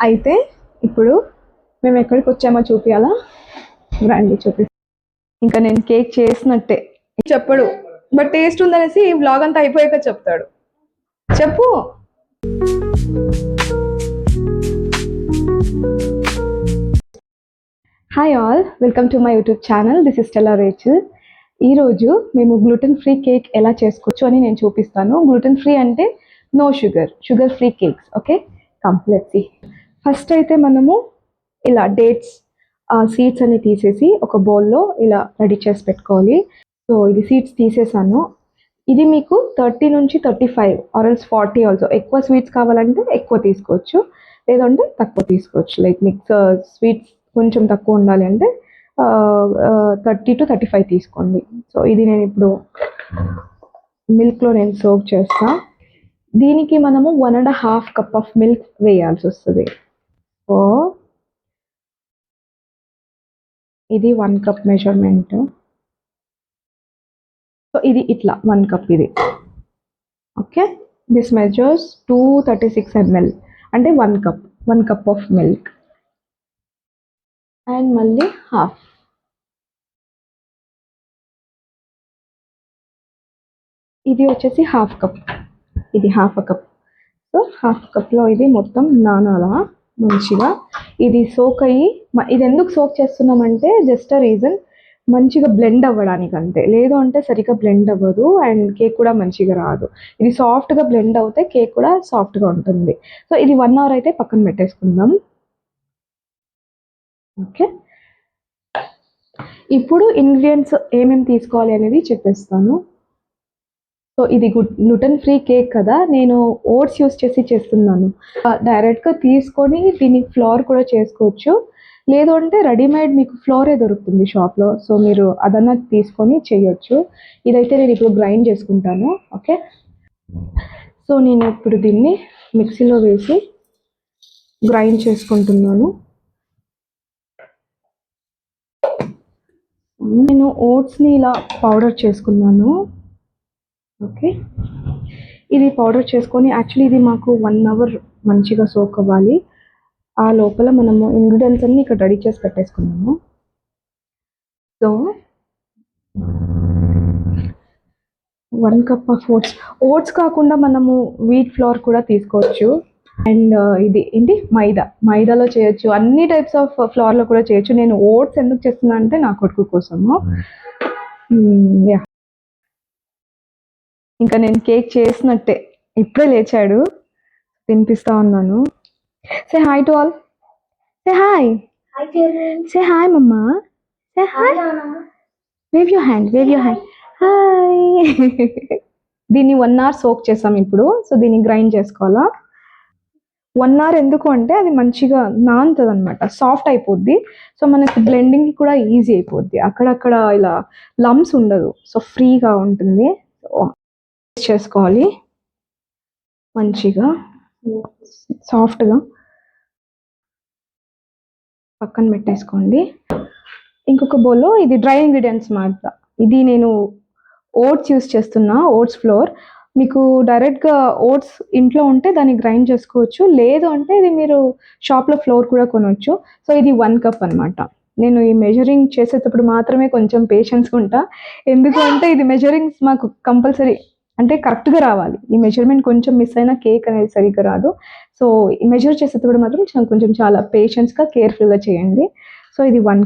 అయితే ఇప్పుడు మేము ఎక్కడికి వచ్చామో చూపియాలా, రండి చూపి. ఇంకా నేను కేక్ చేసినట్టే చెప్పడు, బట్ టేస్ట్ ఉందనేసి ఈ వ్లాగ్ అంతా అయిపోయాక చెప్తాడు. చెప్పు. Hi all, welcome to my YouTube channel. This is Stella Rachel. ఈరోజు మేము గ్లూటెన్ ఫ్రీ కేక్ ఎలా చేసుకోవచ్చు అని నేను చూపిస్తాను. గ్లూటెన్ ఫ్రీ అంటే no sugar, sugar free cakes. Okay, completely. First అయితే మనము ఇలా డేట్స్ సీడ్స్ అన్ని తీసేసి ఒక బౌల్లో ఇలా రెడీ చేసి పెట్టుకోవాలి. సో ఇది సీడ్స్ తీసేసాను. ఇది మీకు 30 నుంచి 35 ఆర్ఎల్స్ 40 ఆల్సో. ఎక్కువ స్వీట్స్ కావాలంటే ఎక్కువ తీసుకోవచ్చు, లేదంటే తక్కువ తీసుకోవచ్చు. లైక్ మిక్స్ స్వీట్స్ కొంచెం తక్కువ ఉండాలి అంటే 30 to 35 తీసుకోండి. సో ఇది నేను ఇప్పుడు మిల్క్లో నేను సోక్ చేస్తా. దీనికి మనము 1.5 కప్ ఆఫ్ మిల్క్ వేయాల్సి వస్తుంది. సో ఇది 1 కప్ మెజర్మెంట్. సో ఇది ఇట్లా 1 కప్ ఇది. ఓకే, దిస్ మెజర్స్ 236 ml అంటే 1 కప్ ఆఫ్ మిల్క్. అండ్ మళ్ళీ హాఫ్. ఇది వచ్చేసి హాఫ్ కప్, ఇది హాఫ్ కప్. సో హాఫ్ కప్లో ఇది మొత్తం నానాలా మంచిగా. ఇది సోక్ అయ్యి, ఇది ఎందుకు సోక్ చేస్తున్నామంటే జస్ట్ అ రీజన్, మంచిగా బ్లెండ్ అవ్వడానికి అంతే. లేదు అంటే సరిగ్గా బ్లెండ్ అవ్వదు అండ్ కేక్ కూడా మంచిగా రాదు. ఇది సాఫ్ట్గా బ్లెండ్ అవుతే కేక్ కూడా సాఫ్ట్గా ఉంటుంది. సో ఇది 1 అవర్ అయితే పక్కన పెట్టేసుకుందాం. ఓకే, ఇప్పుడు ఇంగ్రీడియంట్స్ ఏమేమి తీసుకోవాలి అనేది చెప్పేస్తాను. సో ఇది గ్లూటెన్ ఫ్రీ కేక్ కదా, నేను ఓట్స్ యూస్ చేసి చేస్తున్నాను. డైరెక్ట్గా తీసుకొని దీన్ని ఫ్లోర్ కూడా చేసుకోవచ్చు, లేదు అంటే రెడీమేడ్ మీకు ఫ్లోరే దొరుకుతుంది షాప్లో. సో మీరు అదన్నా తీసుకొని చేయొచ్చు. ఇదైతే నేను ఇప్పుడు గ్రైండ్ చేసుకుంటాను. ఓకే, సో నేను ఇప్పుడు దీన్ని మిక్సీలో వేసి గ్రైండ్ చేసుకుంటున్నాను. నేను ఓట్స్ని ఇలా పౌడర్ చేసుకున్నాను. ఓకే, ఇది పౌడర్ చేసుకొని, యాక్చువల్లీ ఇది మాకు 1 అవర్ మంచిగా సోక్ అవ్వాలి. ఆ లోపల మనము ఇంగ్రీడియంట్స్ అన్ని ఇక్కడ రెడీ చేసి పెట్టేసుకున్నాము. సో 1 కప్ ఆఫ్ ఓట్స్ కాకుండా మనము వీట్ ఫ్లోర్ కూడా తీసుకోవచ్చు. అండ్ ఇది ఏంటి, మైదాలో చేయొచ్చు, అన్ని టైప్స్ ఆఫ్ ఫ్లోర్లో కూడా చేయొచ్చు. నేను ఓట్స్ ఎందుకు చేస్తున్నా అంటే నా కొడుకు కోసము. యా, ఇంకా నేను కేక్ చేసినట్టే ఇప్పుడే లేచాడు, తినిపిస్తా ఉన్నాను. Say hi to all. Say hi. Say hi mamma. Say hi. Wave your hand, wave your hand. Hi. దీన్ని 1 అవర్ సోక్ చేసాం ఇప్పుడు. సో దీన్ని గ్రైండ్ చేసుకోవాలా. 1 అవర్ ఎందుకు అంటే అది మంచిగా నానుతుంది అనమాట, సాఫ్ట్ అయిపోద్ది. సో మనకి బ్లెండింగ్ కూడా ఈజీ అయిపోద్ది, అక్కడక్కడ ఇలా లమ్స్ ఉండదు. సో ఫ్రీగా ఉంటుంది. చేసుకోవాలి మంచిగా సాఫ్ట్గా. పక్కన పెట్టేసుకోండి. ఇంకొక బౌల్లో ఇది డ్రై ఇంగ్రీడియంట్స్ మాట. ఇది నేను ఓట్స్ యూస్ చేస్తున్నా, ఓట్స్ ఫ్లోర్. మీకు డైరెక్ట్గా ఓట్స్ ఇంట్లో ఉంటే దాన్ని గ్రైండ్ చేసుకోవచ్చు, లేదు అంటే ఇది మీరు షాప్లో ఫ్లోర్ కూడా కొనవచ్చు. సో ఇది 1 కప్ అనమాట. నేను ఈ మెజరింగ్ చేసేటప్పుడు మాత్రమే కొంచెం పేషెన్స్గా ఉంటా, ఎందుకు అంటే ఇది మెజరింగ్స్ మాకు కంపల్సరీ అంటే కరెక్ట్గా రావాలి. ఈ మెజర్మెంట్ కొంచెం మిస్ అయినా కేక్ అనేది సరిగ్గా రాదు. సో ఈ మెజర్ చేసేటప్పుడు మాత్రం కొంచెం చాలా పేషెన్స్గా కేర్ఫుల్గా చేయండి. సో ఇది 1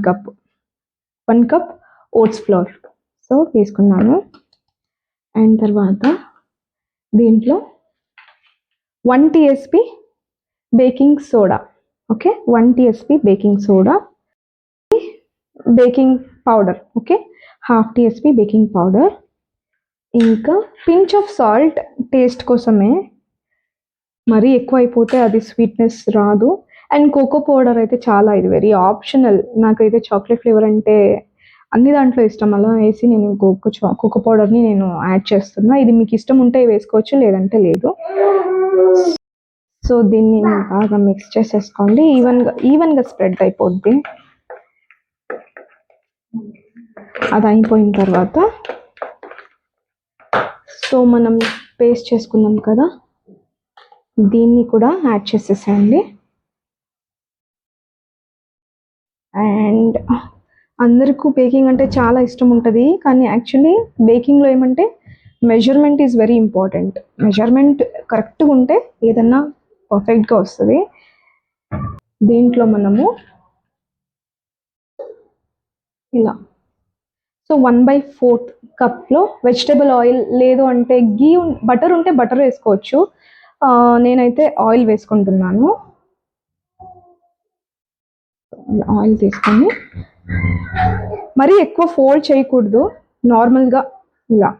కప్ ఓట్స్ ఫ్లోర్ సో వేసుకున్నాను. అండ్ తర్వాత దీంట్లో 1 TSP baking soda. Okay, 1 TSP baking soda, baking powder. Okay, half TSP baking powder, ఇంకా పించ్ ఆఫ్ సాల్ట్ టేస్ట్ కోసమే, మరీ ఎక్కువ అయిపోతే అది స్వీట్నెస్ రాదు. అండ్ కోకో పౌడర్ అయితే చాలా, ఇది వెరీ ఆప్షనల్. నాకైతే చాక్లెట్ ఫ్లేవర్ అంటే అన్ని దాంట్లో ఇష్టం, అలా వేసి నేను కోకో పౌడర్ని నేను యాడ్ చేస్తున్నా. ఇది మీకు ఇష్టం ఉంటే వేసుకోవచ్చు, లేదంటే లేదు. సో దీన్ని బాగా మిక్స్ చేసేసుకోండి, ఈవెన్గా స్ప్రెడ్ అయిపోద్ది. అది అయిపోయిన తర్వాత సో మనం పేస్ట్ చేసుకున్నాం కదా, దీన్ని కూడా యాడ్ చేసేసేయండి. అండ్ అందరికీ బేకింగ్ అంటే చాలా ఇష్టం ఉంటుంది, కానీ యాక్చువల్లీ బేకింగ్లో ఏమంటే measurement is very important. Measurement కరెక్ట్గా ఉంటే ఏదన్నా పర్ఫెక్ట్గా వస్తుంది. దీంట్లో మనము ఇలా సో 1/4 కప్లో వెజిటబుల్ ఆయిల్, లేదు అంటే గీ బటర్ ఉంటే బటర్ వేసుకోవచ్చు. నేనైతే ఆయిల్ వేసుకుంటున్నాను. ఆయిల్ తీసుకొని మరీ ఎక్కువ ఫోల్డ్ చేయకూడదు, నార్మల్గా ఇలా.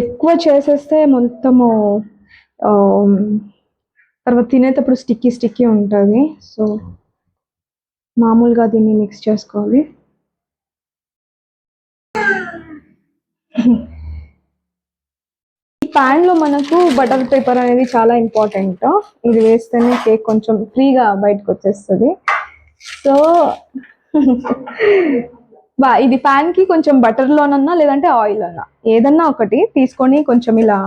ఎక్కువ చేసేస్తే మొత్తము తర్వాత తినేటప్పుడు స్టిక్కీ స్టిక్కీ ఉంటుంది. సో మామూలుగా దీన్ని మిక్స్ చేసుకోవాలి. ఈ ప్యాన్లో మనకు బటర్ పేపర్ అనేది చాలా ఇంపార్టెంట్. ఇది వేస్తేనే కేక్ కొంచెం ఫ్రీగా బయటకు వచ్చేస్తుంది. సో ఇది ప్యాన్కి కొంచెం బటర్లోనన్నా లేదంటే ఆయిల్ అన్నా ఏదన్నా ఒకటి తీసుకొని కొంచెం ఇలా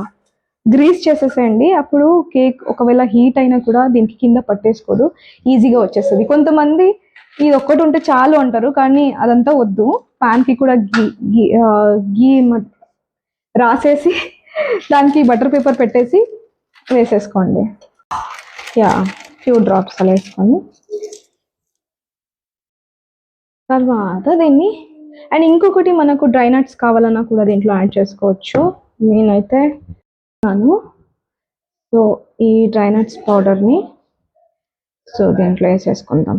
గ్రీస్ చేసేసేయండి. అప్పుడు కేక్ ఒకవేళ హీట్ అయినా కూడా దీనికి కింద పట్టేసుకోదు, ఈజీగా వచ్చేస్తుంది. కొంతమంది ఇది ఒక్కటి ఉంటే చాలు అంటారు, కానీ అదంతా వద్దు. ప్యాన్కి కూడా గీ రాసేసి దానికి బటర్ పేపర్ పెట్టేసి వేసేసుకోండి. ఫ్యూ డ్రాప్స్ అలా వేసుకొని తర్వాత దీన్ని, అండ్ ఇంకొకటి మనకు డ్రై నట్స్ కావాలన్నా కూడా దీంట్లో యాడ్ చేసుకోవచ్చు. నేనైతే సో ఈ డ్రై నట్స్ పౌడర్ని సో దీంట్లో వేసేసుకుందాం.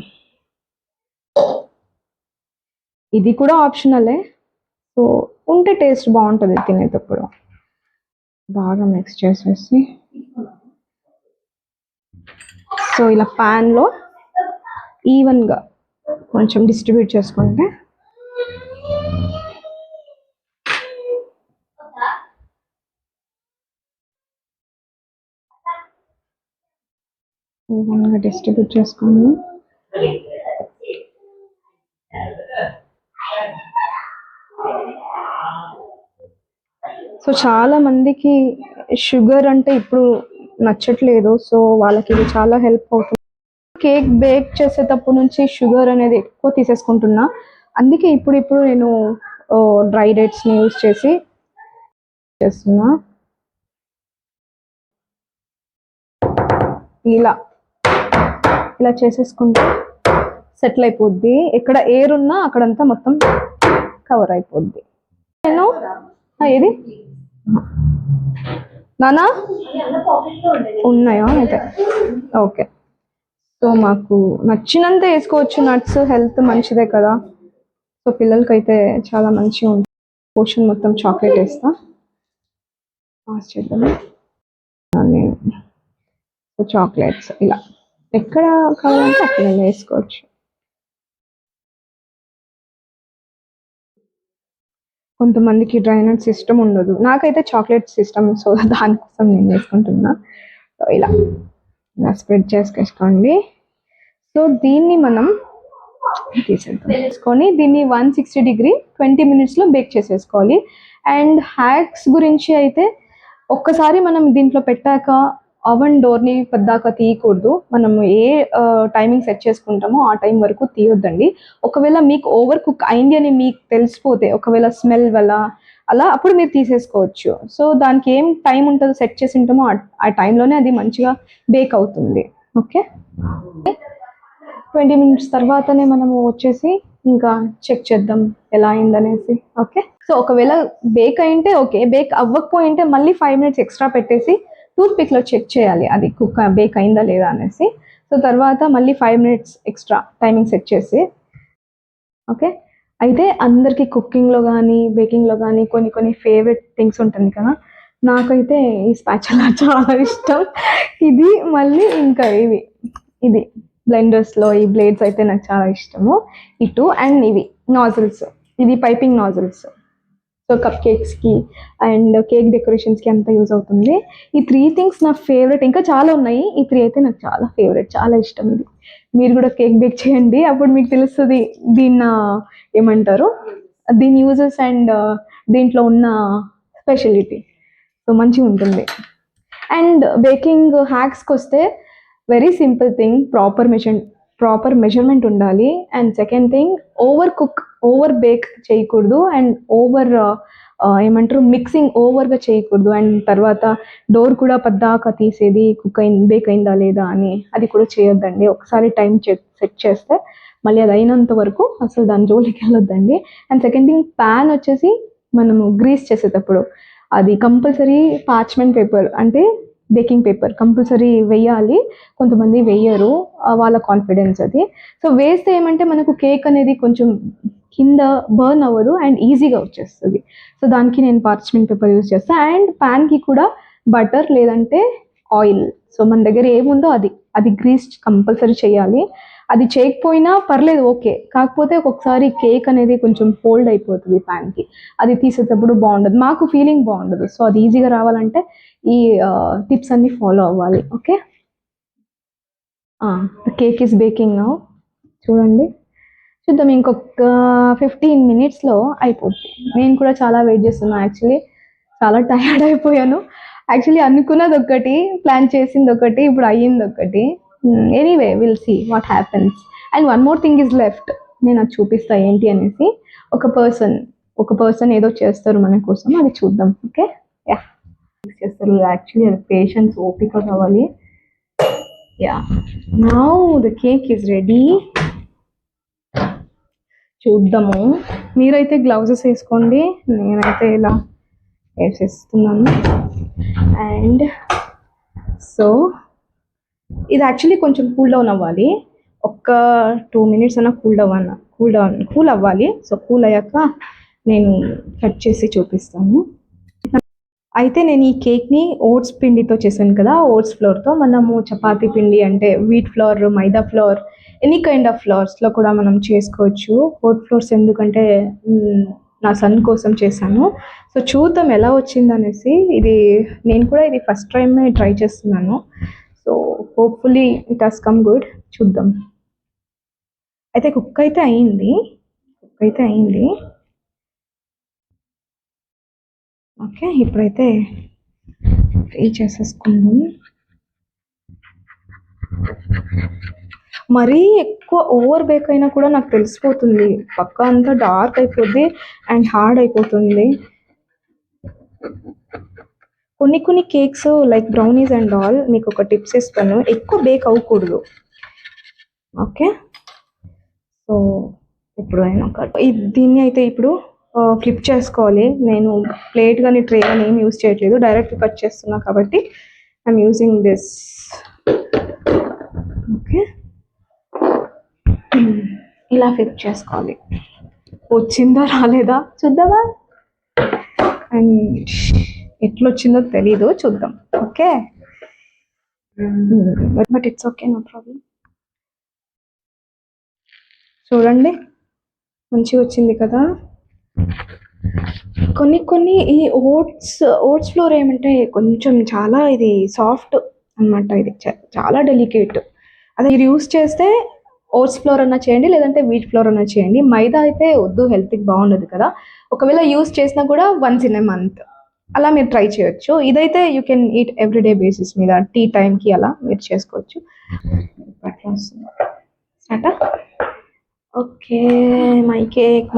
ఇది కూడా ఆప్షనలే, సో ఉంటే టేస్ట్ బాగుంటుంది తినేటప్పుడు. బాగా మిక్స్ చేసేసి సో ఇలా ప్యాన్లో ఈవెన్గా కొంచెం డిస్ట్రిబ్యూట్ చేసుకుంటే ఈవెన్గా డిస్ట్రిబ్యూట్ చేసుకుని సో చాలా మందికి షుగర్ అంటే ఇప్పుడు నచ్చట్లేదు, సో వాళ్ళకి ఇది చాలా హెల్ప్ అవుతుంది. కేక్ బేక్ చేసేటప్పుడు నుంచి షుగర్ అనేది ఎక్కువ తీసేసుకుంటున్నా, అందుకే ఇప్పుడు నేను డ్రై డేట్స్ని యూజ్ చేసి చేస్తున్నా. ఇలా చేసేసుకుంటే సెటిల్ అయిపోద్ది. ఎక్కడ ఎయిర్ ఉన్నా అక్కడంతా మొత్తం కవర్ అయిపోద్ది. నేను ఏది నానా ఉన్నాయా అయితే ఓకే. సో మాకు నచ్చినంత వేసుకోవచ్చు, నట్స్ హెల్త్ మంచిదే కదా. సో పిల్లలకైతే చాలా మంచిగా ఉంటుంది. పోర్షన్ మొత్తం చాక్లెట్ వేస్తా, పాస్ చేద్దాం నేను. సో చాక్లెట్స్ ఇలా ఎక్కడ కావాలంటే అక్కడ వేసుకోవచ్చు. కొంతమందికి డ్రై నట్స్ ఇష్టం ఉండదు, నాకైతే చాక్లెట్స్ ఇష్టం, సో దానికోసం నేను వేసుకుంటున్నా. సో ఇలా స్ప్రెడ్ చేసుకేసుకోండి. సో దీన్ని మనం తీసుకొని దీన్ని 160 డిగ్రీ 20 మినిట్స్లో బేక్ చేసేసుకోవాలి. అండ్ హ్యాక్స్ గురించి అయితే ఒక్కసారి మనం దీంట్లో పెట్టాక అవెన్ డోర్ని పెద్దాక తీయకూడదు. మనము ఏ టైమింగ్ సెట్ చేసుకుంటామో ఆ టైం వరకు తీయొద్దండి. ఒకవేళ మీకు ఓవర్ కుక్ అయింది అని మీకు తెలిసిపోతే, ఒకవేళ స్మెల్ వల్ల అలా, అప్పుడు మీరు తీసేసుకోవచ్చు. సో దానికి ఏం టైం ఉంటుందో సెట్ చేసి ఉంటామో ఆ టైంలోనే అది మంచిగా బేక్ అవుతుంది. ఓకే, 20 మినిట్స్ తర్వాతనే మనము వచ్చేసి ఇంకా చెక్ చేద్దాం ఎలా అయిందనేసి. ఓకే, సో ఒకవేళ బేక్ అయింటే ఓకే, బేక్ అవ్వకపోయింటే మళ్ళీ 5 మినిట్స్ ఎక్స్ట్రా పెట్టేసి టూత్ పిక్లో చెక్ చేయాలి అది బేక్ అయిందా లేదా అనేసి. సో తర్వాత మళ్ళీ 5 మినిట్స్ ఎక్స్ట్రా టైమింగ్ సెట్ చేసి. ఓకే, అయితే అందరికీ కుకింగ్లో కానీ బేకింగ్లో కానీ కొన్ని ఫేవరెట్ థింగ్స్ ఉంటుంది కదా. నాకైతే ఈ స్పాచులా చాలా ఇష్టం. ఇది మళ్ళీ ఇంకా ఇది బ్లెండర్స్లో ఈ బ్లేడ్స్ అయితే నాకు చాలా ఇష్టము. ఇటు అండ్ ఇవి నాజిల్స్, ఇది పైపింగ్ నాజిల్స్. సో కప్ కేక్స్కి అండ్ కేక్ డెకరేషన్స్కి అంతా యూజ్ అవుతుంది. ఈ 3 థింగ్స్ నా ఫేవరెట్. ఇంకా చాలా ఉన్నాయి, ఈ 3 అయితే నాకు చాలా ఫేవరెట్, చాలా ఇష్టం. ఇది మీరు కూడా కేక్ బేక్ చేయండి, అప్పుడు మీకు తెలుస్తుంది దీన్ని ఏమంటారు, దీని యూజెస్ అండ్ దీంట్లో ఉన్న స్పెషాలిటీ. సో మంచిగా ఉంటుంది. అండ్ బేకింగ్ హ్యాక్స్కి వస్తే very simple thing, proper proper measurement ఉండాలి. And second thing, over bake చేయకూడదు. అండ్ ఏమంటారు, మిక్సింగ్ ఓవర్గా చేయకూడదు. అండ్ తర్వాత డోర్ కూడా పద్దాక తీసేది బేక్ అయిందా లేదా అని అది కూడా చేయొద్దండి. ఒకసారి టైం సెట్ చేస్తే మళ్ళీ అది అయినంత వరకు అసలు దాని జోలికి వెళ్ళొద్దండి. అండ్ సెకండ్ థింగ్, ప్యాన్ వచ్చేసి మనము గ్రీస్ చేసేటప్పుడు అది కంపల్సరీ పార్చ్మెంట్ పేపర్ అంటే బేకింగ్ పేపర్ కంపల్సరీ వేయాలి. కొంతమంది వేయరు, వాళ్ళ కాన్ఫిడెన్స్ అది. సో వేస్తే ఏమంటే మనకు కేక్ అనేది కొంచెం కింద బర్న్ అవ్వదు అండ్ ఈజీగా వచ్చేస్తుంది. సో దానికి నేను పార్చ్మెంట్ పేపర్ యూజ్ చేస్తాను. అండ్ ప్యాన్కి కూడా బటర్ లేదంటే ఆయిల్, సో మన దగ్గర ఏముందో అది గ్రీస్ కంపల్సరీ చేయాలి. అది చేయకపోయినా పర్లేదు, ఓకే. కాకపోతే ఒక్కొక్కసారి కేక్ అనేది కొంచెం ఫోల్డ్ అయిపోతుంది ప్యాన్కి, అది తీసేటప్పుడు బాగుండదు, మాకు ఫీలింగ్ బాగుండదు. సో అది ఈజీగా రావాలంటే ఈ టిప్స్ అన్ని ఫాలో అవ్వాలి. Okay, cake is baking now. చూడండి, చూద్దాం. ఇంకొక 15 minutesలో అయిపోద్ది. నేను కూడా చాలా వెయిట్ చేస్తున్నాను. యాక్చువల్లీ చాలా టైర్డ్ అయిపోయాను. యాక్చువల్లీ అనుకున్నది ఒకటి, ప్లాన్ చేసింది ఒకటి, ఇప్పుడు అయ్యింది ఒకటి. Anyway, will see what happens. And one more thing is left, నేను అది చూపిస్తా ఏంటి అనేసి. ఒక పర్సన్ ఏదో చేస్తారు మన కోసం, అది చూద్దాం. ఓకే, యా, చేస్తారు. యాక్చువల్లీ అది పేషెన్స్, ఓపిక కావాలి. Yeah, now the cake is ready. చూద్దాము. మీరైతే గ్లౌజెస్ వేసుకోండి, నేనైతే ఇలా వేసేస్తున్నాను. అండ్ సో ఇది యాక్చువల్లీ కొంచెం కూల్ డౌన్ అవ్వాలి. ఒక్క 2 minutes అన్న కూల్ అవ్వాలి. సో కూల్ అయ్యాక నేను కట్ చేసి చూపిస్తాను. అయితే నేను ఈ కేక్ని ఓట్స్ పిండితో చేశాను కదా, ఓట్స్ ఫ్లోర్తో. మనము చపాతీ పిండి అంటే wheat flour, maida flour, any kind of ఫ్లోర్స్లో కూడా మనం చేసుకోవచ్చు. ఓట్ ఫ్లోర్స్ ఎందుకంటే నా సన్ కోసం చేశాను. సో చూద్దాం ఎలా వచ్చింది అనేసి. నేను కూడా ఇది ఫస్ట్ టైమే ట్రై చేస్తున్నాను. So hopefully it has come good. చూద్దాం. అయితే కుక్ అయితే అయింది. ఓకే, ఇప్పుడైతే ఫ్రై చేసేసుకుందాం. మరీ ఎక్కువ ఓవర్ బేక్ అయినా కూడా నాకు తెలిసిపోతుంది, పక్క అంతా డార్క్ అయిపోద్ది అండ్ హార్డ్ అయిపోతుంది. కొన్ని cakes like brownies and all మీకు ఒక టిప్స్ ఇస్తాను, ఎక్కువ బేక్ అవ్వకూడదు. ఓకే, సో ఇప్పుడు దీన్ని అయితే ఇప్పుడు ఫ్లిప్ చేసుకోవాలి. నేను ప్లేట్ కానీ ట్రే కానీ ఏం యూజ్ చేయట్లేదు, డైరెక్ట్ కట్ చేస్తున్నా కాబట్టి ఐఎమ్ యూజింగ్ దిస్. ఓకే, ఇలా ఫ్లిప్ చేసుకోవాలి. వచ్చిందా రాలేదా చూద్దామా. అండ్ ఎట్లొచ్చిందో తెలీదు, చూద్దాం. Okay, but it's okay, no problem. చూడండి, మంచిగా వచ్చింది కదా. కొన్ని ఈ ఓట్స్ ఫ్లోర్ ఏమంటే కొంచెం చాలా ఇది సాఫ్ట్ అనమాట, ఇది చాలా డెలికేట్. అదే మీరు యూస్ చేస్తే ఓట్స్ ఫ్లోర్ అన్నా చేయండి, లేదంటే వీట్ ఫ్లోర్ అన్నా చేయండి. మైదా అయితే వద్దు, హెల్త్కి బాగుండదు కదా. ఒకవేళ యూస్ చేసినా కూడా వన్స్ ఇన్ ఎ మంత్ అలా మీరు ట్రై చేయొచ్చు. ఇదైతే you can eat everyday basis మీద, టీ టైంకి అలా మీరు చేసుకోవచ్చు. అట్లా వస్తుంది. Okay, my cake.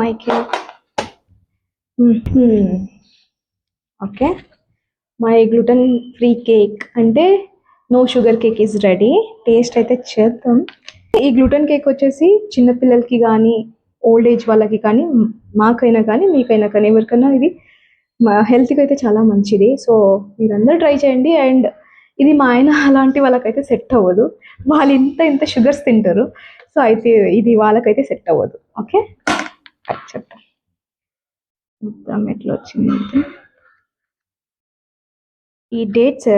Okay, my gluten free cake అంటే no sugar cake is ready. Taste అయితే చేద్దాం. ఈ గ్లూటన్ కేక్ వచ్చేసి చిన్నపిల్లలకి కానీ, ఓల్డ్ ఏజ్ వాళ్ళకి కానీ, మాకైనా కానీ, మీకైనా కానీ, ఎవరికైనా ఇది మా హెల్త్కి అయితే చాలా మంచిది. సో మీరందరూ ట్రై చేయండి. అండ్ ఇది మా ఆయన అలాంటి వాళ్ళకైతే సెట్ అవ్వదు, వాళ్ళు ఇంత షుగర్స్ తింటారు. సో అయితే ఇది వాళ్ళకైతే సెట్ అవ్వదు. ఓకే, చెప్తాం మొత్తం ఎట్లా వచ్చింది అంటే, ఈ డేట్స్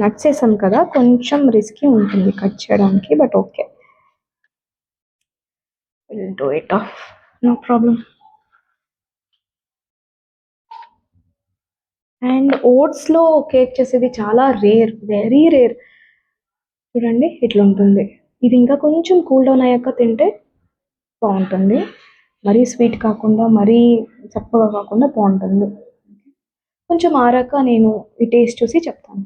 నట్స్ వేసాం కదా, కొంచెం రిస్కీ ఉంటుంది కట్ చేయడానికి, but okay, will do it off, no problem. And ఓట్స్లో కేక్ చేసేది చాలా రేర్, వెరీ రేర్. చూడండి, ఇట్లా ఉంటుంది. ఇది ఇంకా కొంచెం కూల్ డౌన్ అయ్యాక తింటే బాగుంటుంది. మరీ స్వీట్ కాకుండా, మరీ చప్పగా కాకుండా బాగుంటుంది. కొంచెం ఆరాక నేను ఈ టేస్ట్ చూసి చెప్తాను.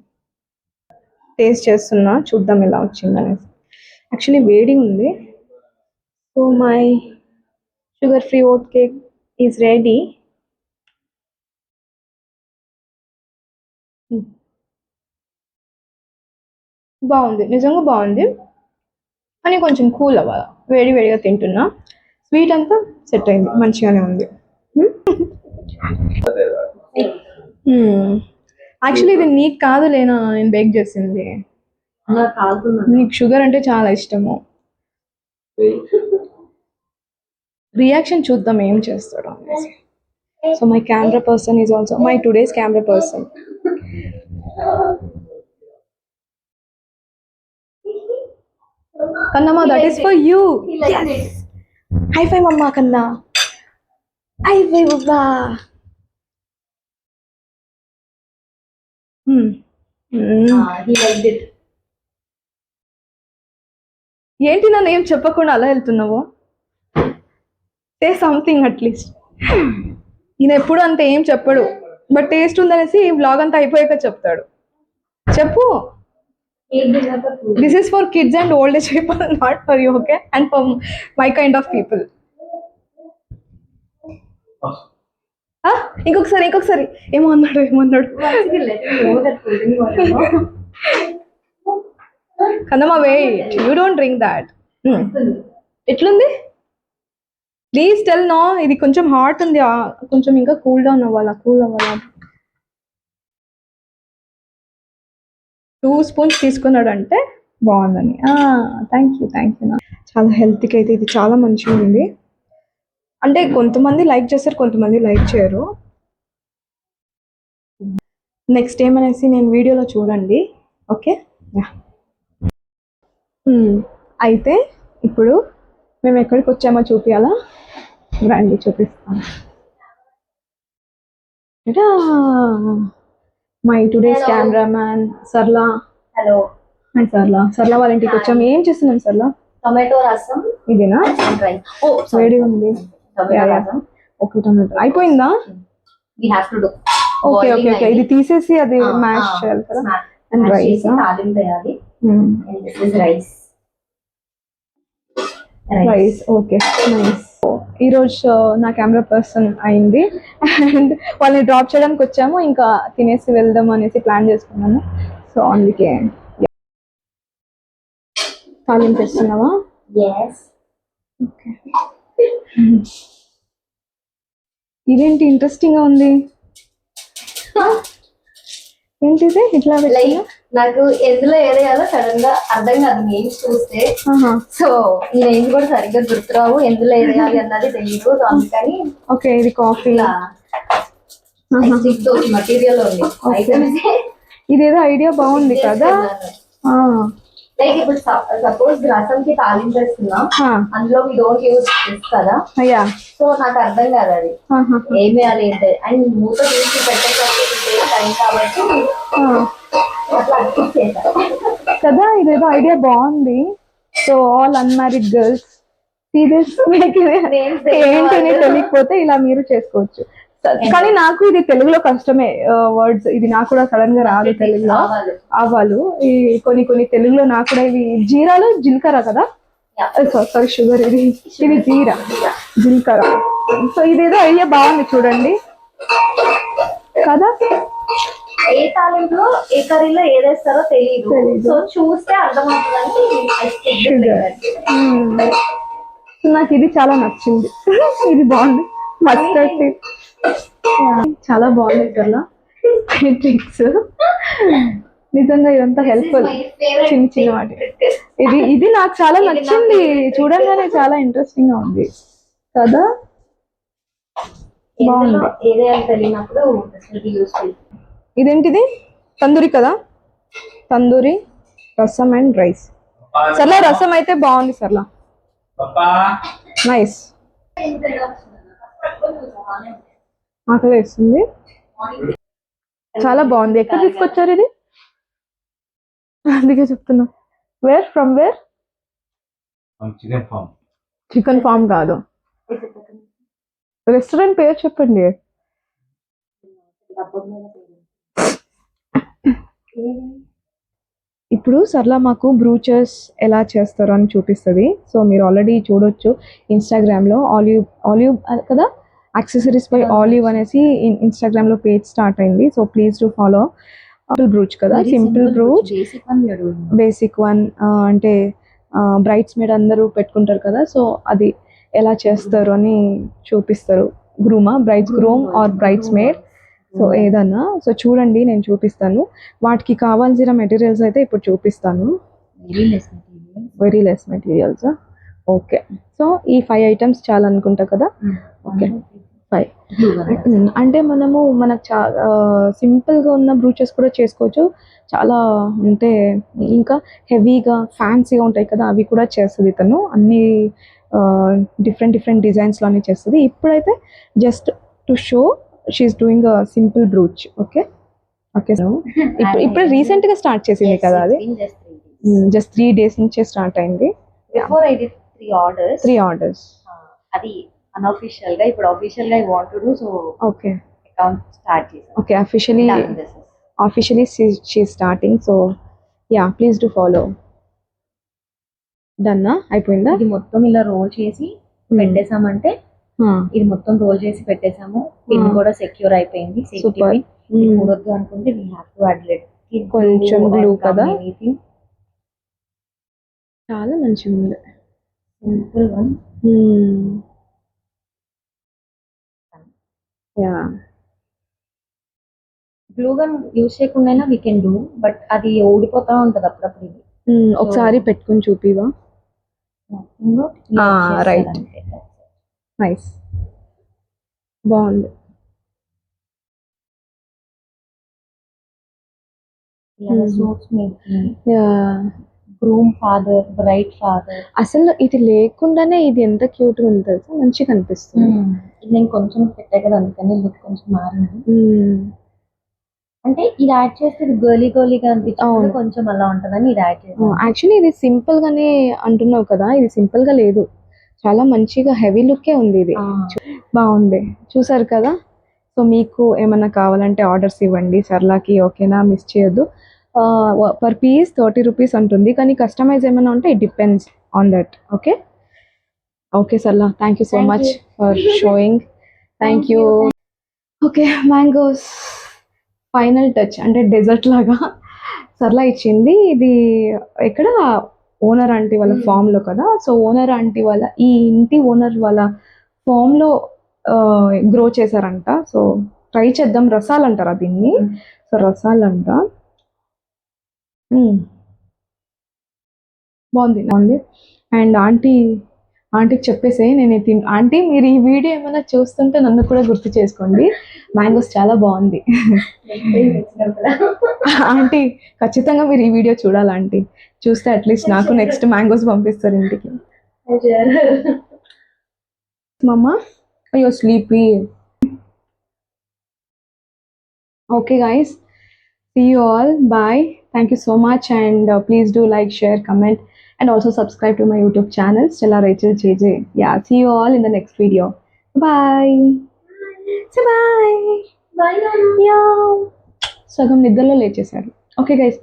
టేస్ట్ చేస్తున్నా, చూద్దాం ఎలా వచ్చిందనేసి. యాక్చువల్లీ వేడి ఉంది. So my sugar free vote cake is ready. బాగుంది, నిజంగా బాగుంది. కానీ కొంచెం కూల్ అవ్వాలి, వేడి వేడిగా తింటున్నా. స్వీట్ అంతా సెట్ అయింది, మంచిగానే ఉంది. యాక్చువల్లీ ఇది నీకు కాదు లేనా నేను బేక్ చేసింది. నీకు షుగర్ అంటే చాలా ఇష్టము. రియాక్షన్ చూద్దాం ఏం చేస్తాడు అనేసి. So my camera person is also my today's camera person. Kannamma, that is for you. High five mamma Kanna. High five బాబా. ఏంటి నన్ను ఏం చెప్పకుండా అలా వెళ్తున్నావు? Say something at least. ఈయన ఎప్పుడు అంత ఏం చెప్పడు, బట్ టేస్ట్ ఉందనేసి బ్లాగ్ అంతా అయిపోయాక చెప్తాడు. చెప్పు. This is for kids and old age people, not for you, okay? And for my kind of people. ఇంకొకసారి ఏమన్నాడు Kannamma, wait, you don't drink that. ఎట్లుంది ప్లీజ్ టెల్. నో, ఇది కొంచెం హాట్ ఉంది, కొంచెం ఇంకా కూల్ డౌన్ అవ్వాలా. 2 స్పూన్స్ తీసుకున్నాడు అంటే బాగుందని. Thank you. చాలా హెల్త్కి అయితే ఇది చాలా మంచిగా ఉంది. అంటే కొంతమంది లైక్ చేస్తారు, కొంతమంది లైక్ చేయరు. నెక్స్ట్ ఏమనేసి నేను వీడియోలో చూడండి, ఓకే? అయితే ఇప్పుడు మేము ఎక్కడికి వచ్చామో చూపించాలా, రండి చూపిస్తాను. My today's cameraman Sarla. Hello. Sarla వాళ్ళ ఇంటికి వచ్చాము. ఏం చేస్తున్నాం సర్లా? టొమాటో రసం. ఇదేనా? వేడి ఉంది. ఓకే, టొమాటో అయిపోయిందా? ఓకే. ఇది తీసేసి అది మ్యాష్ చేయాలి కదా. And rice. Rice, okay, nice. ఈరోజు నా కెమెరా పర్సన్ అయింది అండ్ వాళ్ళని డ్రాప్ చేయడానికి వచ్చాము. ఇంకా తినేసి వెళ్దాం అనేసి ప్లాన్ చేసుకున్నాను. సో అందుకే. తాలింపు వేస్తున్నావా? ఓకే. ఇదేంటి ఇంట్రెస్టింగ్ గా ఉంది? ఏంటిది ఇట్లా పెట్టినా? నాకు ఎందులో ఏదేయాలో సడన్ గా అర్థం కాదు నేమ్స్ చూస్తే. సో ఈ నేమ్స్ కూడా సరిగ్గా గుర్తురావు, ఎందులో ఏదేయాలి అన్నది తెలియదు. సో అందుకని ఓకే, ఇది కాఫీ మటీరియల్ ఉంది. ఇదేదో ఐడియా బాగుంది కదా. లైక్ ఇప్పుడు సపోజ్ రసం కి తాలింపు వేస్తున్నాం, అందులో మీ డోంట్ యూజ్ కదా. సో నాకు అర్థం కాదు అది ఏం వేయాలి ఏంటి. అండ్ మూత తీసి పెట్టేసరికి టైం కాబట్టి అట్లా అనిపించేసా కదా. ఇదేదో ఐడియా బాగుంది. సో ఆల్ అన్మ్యారీడ్ గర్ల్స్ ఏంటని తెలియకపోతే ఇలా మీరు చేసుకోవచ్చు. కానీ నాకు ఇది తెలుగులో కష్టమే వర్డ్స్. ఇది నాకు కూడా సడన్ గా రాదు తెలుగులో. ఆవాలు కొన్ని తెలుగులో నాకు కూడా ఇవి జీరాలు జీలకర్ర కదా. సారీ షుగర్, ఇది జీలకర్ర. సో ఇదేదో ఐడియా బాగుంది చూడండి కదా. ఏ తాలింపులో ఏ కర్రీలో ఏదేస్తారో తెలియదు. సో చూస్తే అర్థమవుతుందని నాకు ఇది చాలా నచ్చింది. ఇది బాగుంది. మస్టర్డ్ చాలా బాగుంది కదా ట్రిక్స్. నిజంగా ఇదంతా హెల్ప్ఫుల్, చిన్న వాటి. ఇది నాకు చాలా నచ్చింది, చూడంగానే చాలా ఇంట్రెస్టింగ్ గా ఉంది కదా. బాగుంది. ఇదేంటిది? తందూరి కదా, తందూరి రసం అండ్ రైస్. సర్లా రసం అయితే బాగుంది సర్లా, నైస్. ఆకలి వేస్తుంది, చాలా బాగుంది. ఎక్కడ తీసుకొచ్చారు ఇది? అందుకే చెప్తున్నా. From where? చికెన్ ఫామ్ కాదు, రెస్టారెంట్ పేరు చెప్పండి. ఇప్పుడు సర్లా మాకు బ్రూచెస్ ఎలా చేస్తారో అని చూపిస్తుంది. సో మీరు ఆల్రెడీ చూడొచ్చు ఇన్స్టాగ్రామ్లో ఆలివ్ కదా, యాక్సెసరీస్ బై ఆలివ్ అనేసి ఇన్స్టాగ్రామ్లో పేజ్ స్టార్ట్ అయింది. So please to follow. Simple brooch కదా, సింపుల్ బ్రూచ్ బేసిక్ వన్. అంటే బ్రైడ్స్ మేడ్ అందరూ పెట్టుకుంటారు కదా, సో అది ఎలా చేస్తారు అని చూపిస్తారు. Brides groom or bridesmaid, so ఏదన్నా. సో చూడండి, నేను చూపిస్తాను. వాటికి కావాల్సిన మెటీరియల్స్ అయితే ఇప్పుడు చూపిస్తాను. Very less materials. Okay, so ఈ 5 ఐటమ్స్ చాలా అనుకుంటా కదా. ఓకే 5. అంటే మనకు సింపుల్గా ఉన్న బ్రూచెస్ కూడా చేసుకోవచ్చు. చాలా అంటే ఇంకా హెవీగా ఫ్యాన్సీగా ఉంటాయి కదా, అవి కూడా చేస్తుంది తను. అన్ని డిఫరెంట్ డిజైన్స్లో అన్ని చేస్తుంది. ఇప్పుడైతే just to show she is doing a simple brooch. Okay so ఇప్పుడు రీసెంట్గా స్టార్ట్ చేసింది కదా అది. జస్ట్ 3 days నుంచే స్టార్ట్ అయింది. Before I did 3 orders. అది అన్అఫీషియల్ గా. ఇప్పుడు అఫీషియల్ గా I want to do, so okay account start చేశాను. Okay, officially she starting. So yeah, please do follow. డన్నా అయిపోయిందా? ఇది మొత్తం ఇలా రోల్ చేసి పెట్టేసామంటే, ఇది మొత్తం రోల్ చేసి పెట్టేసాము. పిన్ కూడా సెక్యూర్ అయిపోయింది. Safety pin. చూడొద్దు అనుకుంటే వీ హావ్ టు యాడ్ కొంచెం గ్లూ కదా. చాలా మంచిగా ఉంది. Simple one. Yeah, glue gun use చేయకుండా వీ కెన్ డూ, బట్ అది ఊడిపోతా ఉంటది అప్పుడప్పుడు. ఇది ఒకసారి పెట్టుకుని చూపివా? రైట్, నైస్, బాగుంది. Groom father, bright father. అసలు ఇది లేకుండానే ఇది ఎంత క్యూట్ గా ఉంటుంది, మంచిగా అనిపిస్తుంది. ఇది నేను కొంచెం పెట్టా కదా, అందుకని లుక్ కొంచెం మారింది. అంటే ఇది యాడ్ చేస్తే ఇది గోలీగా అనిపించింది, కొంచెం అలా ఉంటుందని ఇది యాడ్ చేస్తాను. యాక్చువల్లీ ఇది సింపుల్ గానే అంటున్నావు కదా, ఇది సింపుల్ గా లేదు, చాలా మంచిగా హెవీ లుక్కే ఉంది. ఇది బాగుంది, చూసారు కదా. సో మీకు ఏమన్నా కావాలంటే ఆర్డర్స్ ఇవ్వండి సర్లాకి, ఓకేనా? మిస్ చేయొద్దు. పర్ పీస్ 30 rupees ఉంటుంది, కానీ కస్టమైజ్ ఏమైనా ఉంటే it depends on that. Okay okay Sarla, thank you so much for showing. Thank you. Okay, mangoes final touch, అంటే డెజర్ట్ లాగా సర్లా ఇచ్చింది. ఇది ఎక్కడ ఓనర్ ఆంటీ వాళ్ళ ఫామ్లో కదా. సో ఓనర్ ఆంటీ వాళ్ళ ఈ ఇంటి ఓనర్ వాళ్ళ ఫామ్లో గ్రో చేశారంట. సో ట్రై చేద్దాం. రసాలు అంటారా దీన్ని? సో రసాలు అంట. బాగుంది. అండ్ ఆంటీకి చెప్పేసే నేను ఆంటీ, మీరు ఈ వీడియో ఏమైనా చూస్తుంటే నన్ను కూడా గుర్తు చేసుకోండి. మ్యాంగోస్ చాలా బాగుంది. ఆంటీ ఖచ్చితంగా మీరు ఈ వీడియో చూడాలి ఆంటీ. చూస్తే అట్లీస్ట్ నాకు నెక్స్ట్ మ్యాంగోస్ పంపిస్తారు ఇంటికి. మమ్మ అయ్యో sleepy. Okay guys, see you all. Bye. Thank you so much, and please do like, share, comment, and also subscribe to my YouTube channel Stella Rachel JJ. Yeah, see you all in the next video. Bye. Say bye. Bye. Yeah. Sagam niddalo lechesaru. Okay guys.